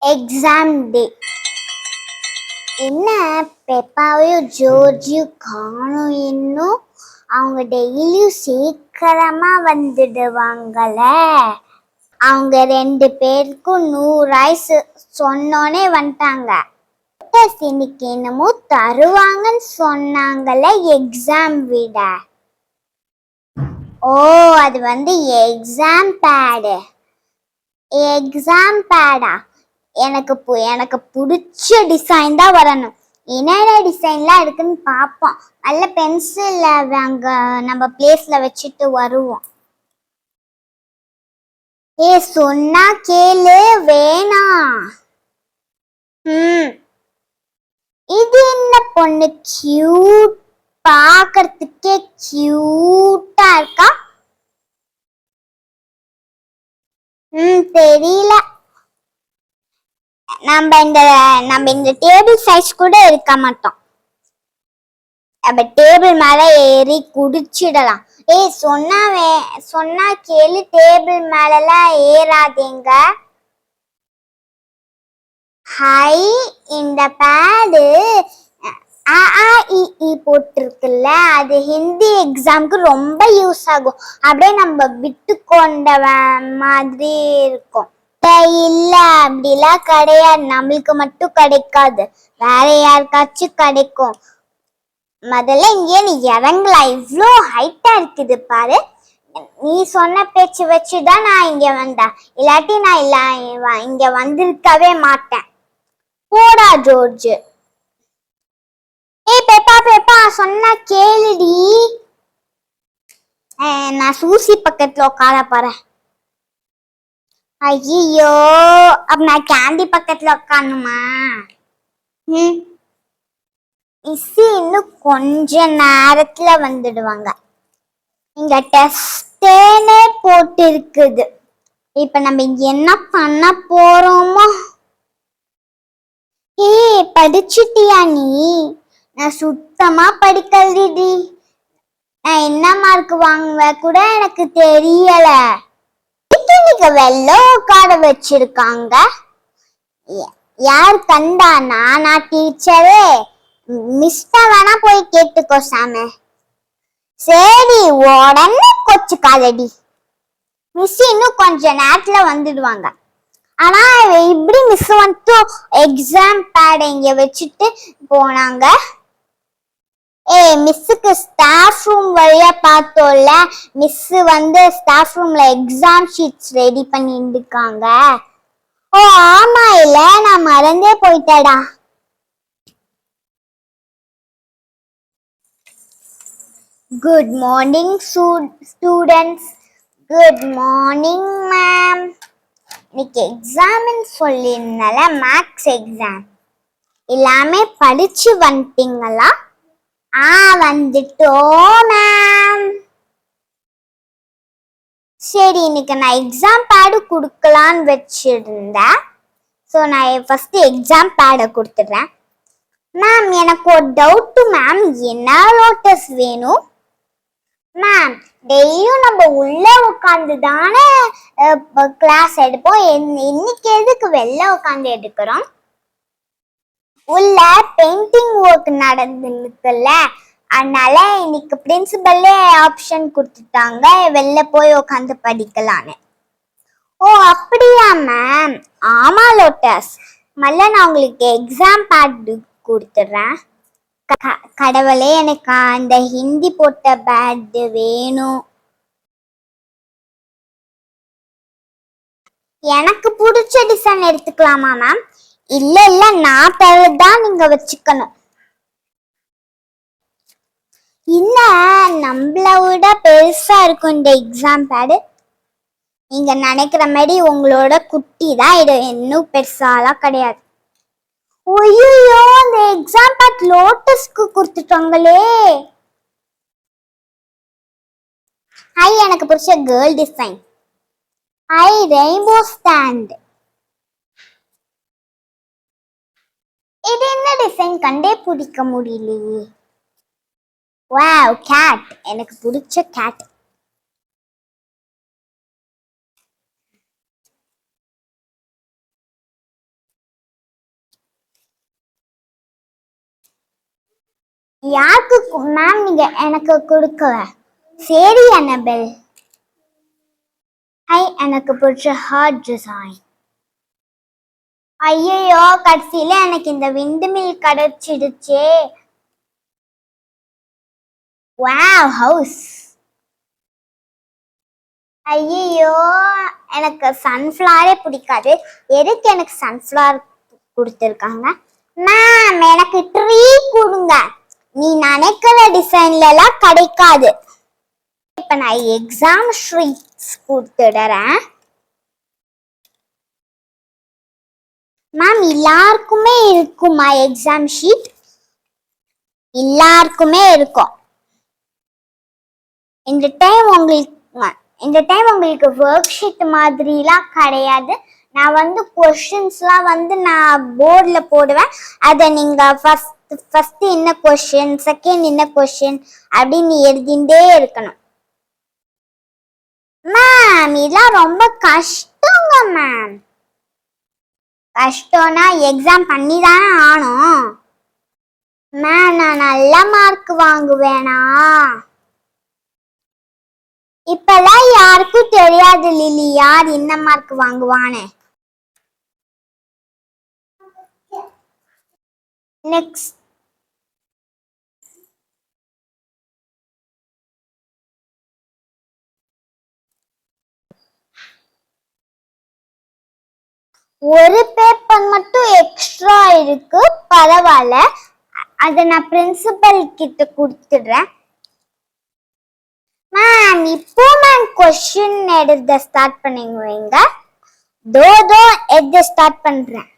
Exam டே. என்ன பெப்பாவையும் ஜோர்ஜியும் காணும், இன்னும் அவங்க டெய்லியும் சீக்கிரமா வந்துடுவாங்கள. அவங்க 2 பேருக்கும் 100 ஆயிசு சொன்னோனே வந்துட்டாங்க. இன்னைக்கு என்னமோ தருவாங்கன்னு சொன்னாங்கல்ல எக்ஸாம் விட. ஓ, அது எக்ஸாம் பேடு. எக்ஸாம் பேடா? எனக்கு பிடிச்ச டிசைன் தான் வரணும். என்னென்ன டிசைன்லாம் இருக்குன்னு பார்ப்போம். நல்ல பென்சில் அங்க நம்ம பிளேஸ்ல வச்சுட்டு வருவோம். சொன்னா கேளு, வேணாம். இது என்ன பொண்ணு கியூட், பார்க்கறதுக்கே கியூட்டா இருக்கா. தெரியல. நம்ம இந்த டேபிள் சைஸ் கூட இருக்க மாட்டோம். அப்ப டேபிள் மேல ஏறி குடிச்சிடலாம். சொன்னா கேளு, டேபிள் மேலலாம் ஏறாதீங்க. ஹை, இந்த பேடு போட்டிருக்குல்ல, அது ஹிந்தி எக்ஸாம்க்கு ரொம்ப யூஸ் ஆகும். அப்படியே நம்ம விட்டு கொண்ட மாதிரி இருக்கும். இல்ல, அப்படிலாம் கிடையாது. நம்மளுக்கு மட்டும் கிடைக்காது, வேற யாருக்காச்சும் கிடைக்கும். முதல்ல இங்கே நீ இறங்கலாம். இவ்வளோ ஹைட்டா இருக்குது பாரு. நீ சொன்ன பேச்சு வச்சுதான் நான் இங்க வந்தேன். இல்லாட்டி நான் இங்க வந்திருக்கவே மாட்டேன். போடா ஜோர்ஜ். பெப்பா சொன்னா கேளுடி. நான் சூசி பக்கத்துல உட்கார போறேன். ஐயோ, அப்ப நான் கேண்டி பக்கத்துல உட்காரணுமா? இன்னும் கொஞ்ச நேரத்துல வந்துடுவாங்க. இங்க டெஸ்டே போட்டு இருக்குது. இப்ப நம்ம என்ன பண்ண போறோமோ? படிச்சுட்டியா நீ? நான் சுத்தமா படிக்கலடி. நான் என்ன மார்க் வாங்குவேன் கூட எனக்கு தெரியல. இன்னைக்கு வெள்ளை உட்கார வச்சிருக்காங்க. யார் கண்டா? நானா டீச்சரே? மிஸ்ட வேணா போய் கேட்டுக்கோ சாம. சரி, உடனே கொச்சுக்காதடி. மிஸ் இன்னும் கொஞ்ச நேரத்துல வந்துடுவாங்க. ஆனா இப்படி மிஸ் எக்ஸாம் பேட் இங்க வச்சுட்டு போனாங்க. மிஸ்ஸுக்கு ஸ்டாஃப் ரூம் வழியா பார்த்தோம்ல, மிஸ் ஸ்டாஃப் ரூம்ல எக்ஸாம் ஷீட்ஸ் ரெடி பண்ணிட்டு இருக்காங்க. ஓ ஆமா, இல்ல நான் மறந்தே போயிட்டேடா. Good morning students. Good morning ma'am. இன்னைக்கு எக்ஸாம்னு சொல்லிருந்தால மேக்ஸ் எக்ஸாம். எல்லாமே படிச்சு வந்துட்டீங்களா? வந்துட்டோம் மேம். சரி, இன்னைக்கு நான் எக்ஸாம் பேடு கொடுக்கலான்னு வச்சிருந்தேன். ஸோ நான் ஃபர்ஸ்ட் எக்ஸாம் பேடை கொடுத்துட்றேன். மேம், எனக்கு ஒரு டவுட்டு மேம். என்ன லோட்டஸ் வேணும் மேம்? டெய்லியும் நம்ம உள்ள உட்காந்து தானே கிளாஸ் எடுப்போம். இன்னைக்கு எதுக்கு வெளில உட்காந்து எடுக்கிறோம்? உள்ள பெயிண்டிங் ஒர்க் நடந்துருக்குல்ல, அதனால இன்னைக்கு பிரின்சிபல்லே ஆப்ஷன் கொடுத்துட்டாங்க வெளில போய் உட்காந்து படிக்கலான்னு. ஓ அப்படியா மேம்? ஆமா லோட்டஸ். நான் உங்களுக்கு எக்ஸாம் பேட் கொடுத்துட்றேன். கடவுளே, எனக்கு அந்த ஹிந்தி போட்ட பேட் வேணும். எனக்கு பிடிச்ச டிசைன் எடுத்துக்கலாமா மேம்? இல்ல நான் தரதான் நீங்க வச்சுக்கணும். இல்ல, நம்மள விட பெருசா இருக்கும் இந்த எக்ஸாம் பேடு. நீங்க நினைக்கிற மாதிரி உங்களோட குட்டி தான் இது, இன்னும் பெருசாலாம் கிடையாது. ஐயோ, அந்த எக்ஸாம் பேட் லோட்டஸ்க்கு கொடுத்துட்டாங்களே. எனக்கு பிடிச்ச கேர்ள் டிசைன். Rainbow stand. இது என்ன டிசைன் கண்டே பிடிக்க முடியலையே. Wow, cat. எனக்கு பிடிச்ச கேட். யாருக்கு மேம் நீங்க எனக்கு கொடுக்கல? சரி அனபெல். எனக்கு பிடிச்ச ஹார்ட் டிசைன். ஐயோ கடைசியில எனக்கு இந்த விண்டு மில் கிடைச்சிடுச்சே. Wow house. ஐயோ எனக்கு சன்ஃப்ளவரே பிடிக்காது. எதுக்கு எனக்கு சன்ஃப்ளவர் கொடுத்துருக்காங்க? மேம் எனக்கு ட்ரீ கொடுங்க. நீ நினைக்கிற டிசைன்ல எல்லாம் கிடைக்காது. இப்ப நான் எக்ஸாம் ஷீட்ஸ் கொடுத்துடுறேன். மேம் எல்லாருக்குமே இருக்குமா எக்ஸாம் ஷீட்? எல்லாருக்குமே இருக்கும். இந்த டைம் உங்களுக்கு ஒர்க் ஷீட் மாதிரிலாம் கிடையாது. நான் வந்து கொஸ்டின்ஸ்லாம் வந்து நான் போர்டில் போடுவேன். அதை நீங்க ஃபர்ஸ்ட் என்ன கொஸ்டின், செகண்ட் என்ன கொஸ்டின் அப்படின்னு எழுதிண்டே இருக்கணும். மேம் இதெல்லாம் ரொம்ப கஷ்டங்க மேம். கஷ்டம்னா எக்ஸாம் பண்ணி தானே ஆனும். மேம் நான் நல்ல மார்க் வாங்குவேனா? இப்பெல்லாம் யாருக்கும் தெரியாது லிலி யார் என்ன மார்க் வாங்குவானே. நெக்ஸ்ட் ஒரு பேப்பர் மட்டும் எக்ஸ்ட்ரா இருக்கு, பரவாயில்ல. அதை நான் பிரின்சிபல் கிட்ட கொடுத்துடுறேன். மேம் இப்போ மேம் கொஸ்டின் எழுத ஸ்டார்ட் பண்ணுவீங்க. தோ எடுத்து ஸ்டார்ட் பண்றேன்.